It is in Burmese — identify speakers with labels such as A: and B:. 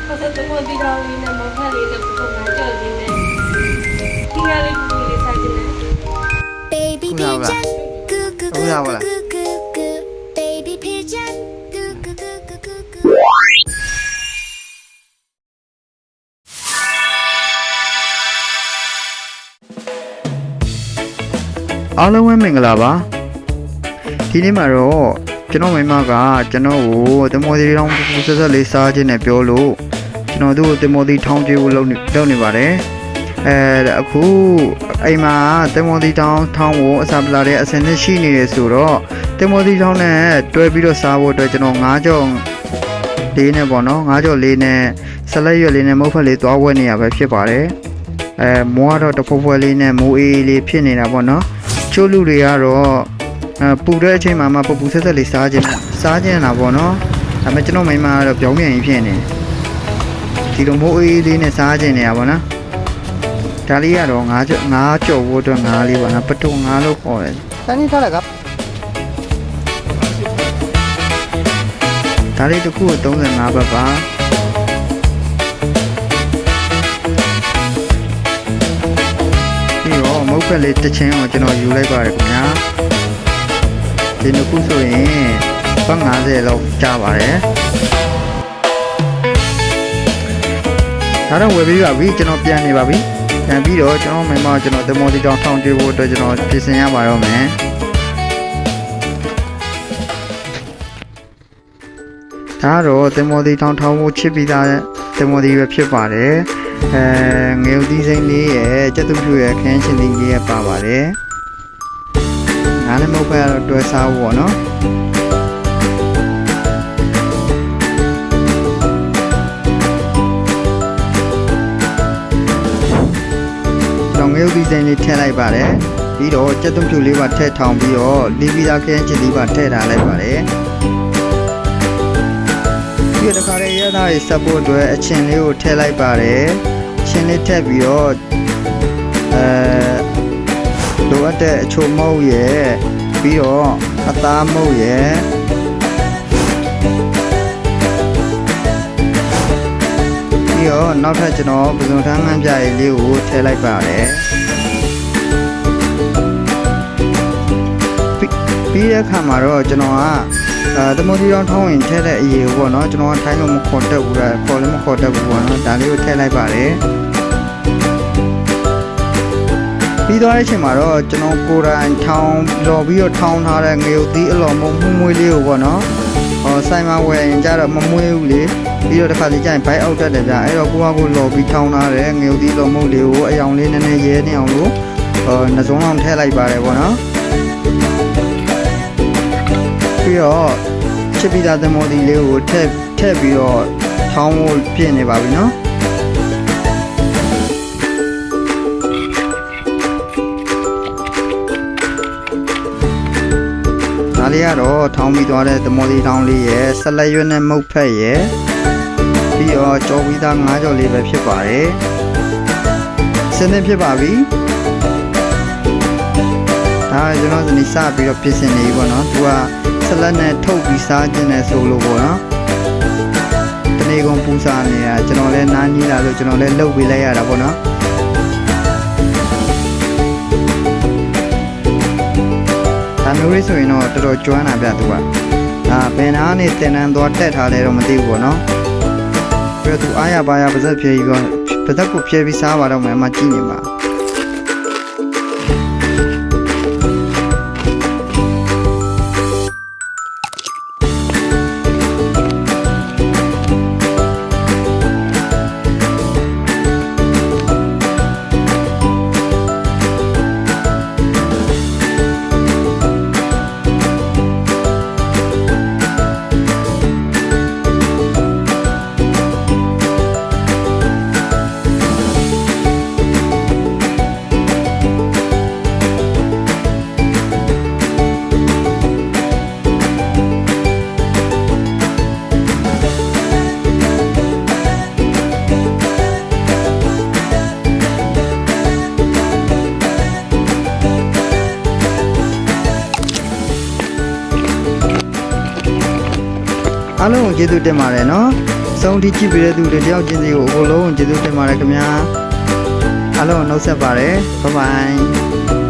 A: เขาจะตัวที่เราวินามาพาลีกับตัวงานเจอดีเนี่ยที่งานเลยดูเลยใช่ไหม
B: Baby pigeon, goo goo goo goo goo goo goo. Baby pigeon, goo goo goo goo goo goo.
C: အားလုံးပဲမင်္ဂလာပါဒီနေ့မှာတော့ကျွန်တော်မိမကကျွန်တော်ကိုတမော်ဒီထောင်းဆက်ဆက်လေးစားခြင်းနဲ့ပြောလို့ကျွန်တော်တို့တမော်ဒီထောင်းကျွေးဖို့လုပ်နေပါတယ်အခုအိမ်မှာတမော်ဒီထောင်းကိုအစာပလာတဲ့အစင်နဲ့ရှိနေတယ်ဆိုတော့တမော်ဒီထောင်းနဲ့တွဲပြီးတော့စားဖို့အတွက်ကျွန်တော်9ကြော်လေးနဲ့ပေါ့နော်9ကြော်လေးနဲ့ဆလတ်ရွက်လေးနဲ့မုတ်ဖက်လေးသွားဝဲနေရပဲဖြစ်ပါတယ်မိုးကတော့တဖွယ်ဖွယ်လေးနဲ့မိုးအေးလေးဖြစ်နေတာပေါ့နော်ချိုးလူတွေကတော့ပူတဲ့အချိန်မှာပူဆက်ဆက်လေးစားခြင်းတာပေါ့နော်ဒါပေမဲ့ကျွန်တော်မိမကတော့ပြောင်းပြန်ကြီးဖြစ်နေဒီလိုမိုးအေးလေးနဲ့စားခြင်းနေတာပေါ့နော်ဒါလေးကတော့ငါးကြော်ဖို့အတွက်ငါးလေးပါနော်ပတုံငါးလို့ခေါ်တယ်တန်းနေထားလိုက်ဒါလေးတစ်ခုကို35ဘတ်ပါမုတ်ဖက်လေးတစ်ချင်းကိုကျွန်တော်ယူလိုက်ပါတယ်ခင်ဗျာဒီနှစ်ခုဆိုရင်ပတ်50လောက်ကျပါတယ်ဒါတော့ဝယ်ပြီးပါပြီကျွန်တော်ပြန်နေပါပြီပြန်ပြီးတော့ကျွန်တော်မိမကျွန်တော်တမော်တီတောင်ထောင်ကျွေးဖို့အတွက်ကျွန်တော်ပြင်ဆင်ရပါတော့မယ်ဒါတော့တမော်တီတောင်ထောင်ဖို့ချစ်ပြီးသားတမော်တီပဲဖြစ်ပါတယ်ငယ်ဦးသီးစိမ့်လေးရဲ့ကျက်သူဖြူရဲ့ခင်းချင်းလေးကြီးရဲ့ပါပါတယ်ငါလည်းမဟုတ်ပဲတော့တွဲစားဖို့ပေါ့နော်တော့ငယ်ဦးသီးစိမ့်လေးထည့်လိုက်ပါတယ်ပြီးတော့ကျက်သူဖြူလေးပါထည့်ထောင်ပြီးတော့လီဗီတာခင်းချင်းလေးပါထည့်ထားလိုက်ပါတယ်ဒီတခါလေးရသားရေးဆက်ဖို့အတွက်အချင်းလေးကိုထည့်လိုက်ပါတယ်ချင်းလေးထည့်ပြီးတော့လိုအပ်တဲ့အချိုမုတ်ရဲ့ပြီးတော့အသားမုတ်ရဲ့ပြီးတော့နောက်ထပ်ကျွန်တော်ပစုံထမ်းငန်းပြရေးလေးကိုထည့်လိုက်ပါတယ်ပြီးတဲ့အခါမှာတော့ကျွန်တော်ကတမော်ဒီတောင်ထောင်းဝင်ထည့်တဲ့အရေးပေါ့နော်ကျွန်တော်ကထိုင်းလို့မခေါ်တတ်ဘူးလားခေါ်လည်းမခေါ်တတ်ဘူးပေါ့နော်ဒါလေးကိုထည့်လိုက်ပါတယ်ပြီးသွားတဲ့အချိန်မှာတော့ကျွန်တော်ကိုယ်တိုင်ထောင်းလော်ပြီးတော့ထောင်းထားတဲ့ငရုတ်သီးအလော်မွေးလေးကိုပေါ့နော်ဆိုင်မှာဝယ်ရင်ကြတော့မမွေးဘူးလေပြီးတော့တစ်ခါစီကျရင်ဘိုက်အောက်တက်တယ်ဗျအဲ့တော့ကိုကလော်ပြီးထောင်းထားတဲ့ငရုတ်သီးလော်မုတ်လေးကိုအယောင်လေးနည်းနည်းရဲနေအောင်လို့နှစုံအောင်ထည့်လိုက်ပါတယ်ပေါ့နော်ပြီးတော့ချစ်ပြီးသားသမော်ဒီလေးကိုထည့်ပြီးတော့ထောင်းဖို့ပြင်နေပါပြီနော်ဒါလေးကတော့ထောင်းပြီးသွားတဲ့သမော်ဒီထောင်းလေးရဲ့ဆက်လက်ရွက်နဲ့မုတ်ဖက်ရဲ့ပြီးတော့ကြောပြီးသား9ကြော်လေးပဲဖြစ်ပါတယ်စနေဖြစ်ပါပြီဒါကျွန်တော်ဒီနေ့စပြီးတော့ပြင်ဆင်နေပြီပေါ့နော်သူကဆလတ်နဲ့ထုတ်ပြီးစားခြင်းနဲ့ဆိုလို့ပေါ့နော်တနေ့ကုန်ပူစားနေတာကျွန်တော်လည်းနားကြီးလာလို့ကျွန်တော်လည်းလှုပ်ပေးလိုက်ရတာပေါ့နော်ဒါမျိုးလေးဆိုရင်တော့တော်တော်ကျွမ်းတာဗျသူကဒါဘယ်နာနဲ့တင်တန်းသွားတက်ထားလဲတော့မသိဘူးပေါ့နော်ပြီးတော့သူအားရပါရပါဇက်ဖြဲပြီးတော့ပါဇက်ကိုဖြဲပြီးစားပါတော့မယ်အမကြည့်နေပါ အားလုံးကိုကျေးဇူးတင်ပါတယ်နော်စုံထိကြည့်ပြီးတဲ့သူတွေတယောက်ချင်းစီကိုအကုန်လုံးကျေးဇူးတင်ပါတယ်ခင်ဗျာအားလုံးကိုနှုတ်ဆက်ပါတယ်ဘိုင်ဘိုင်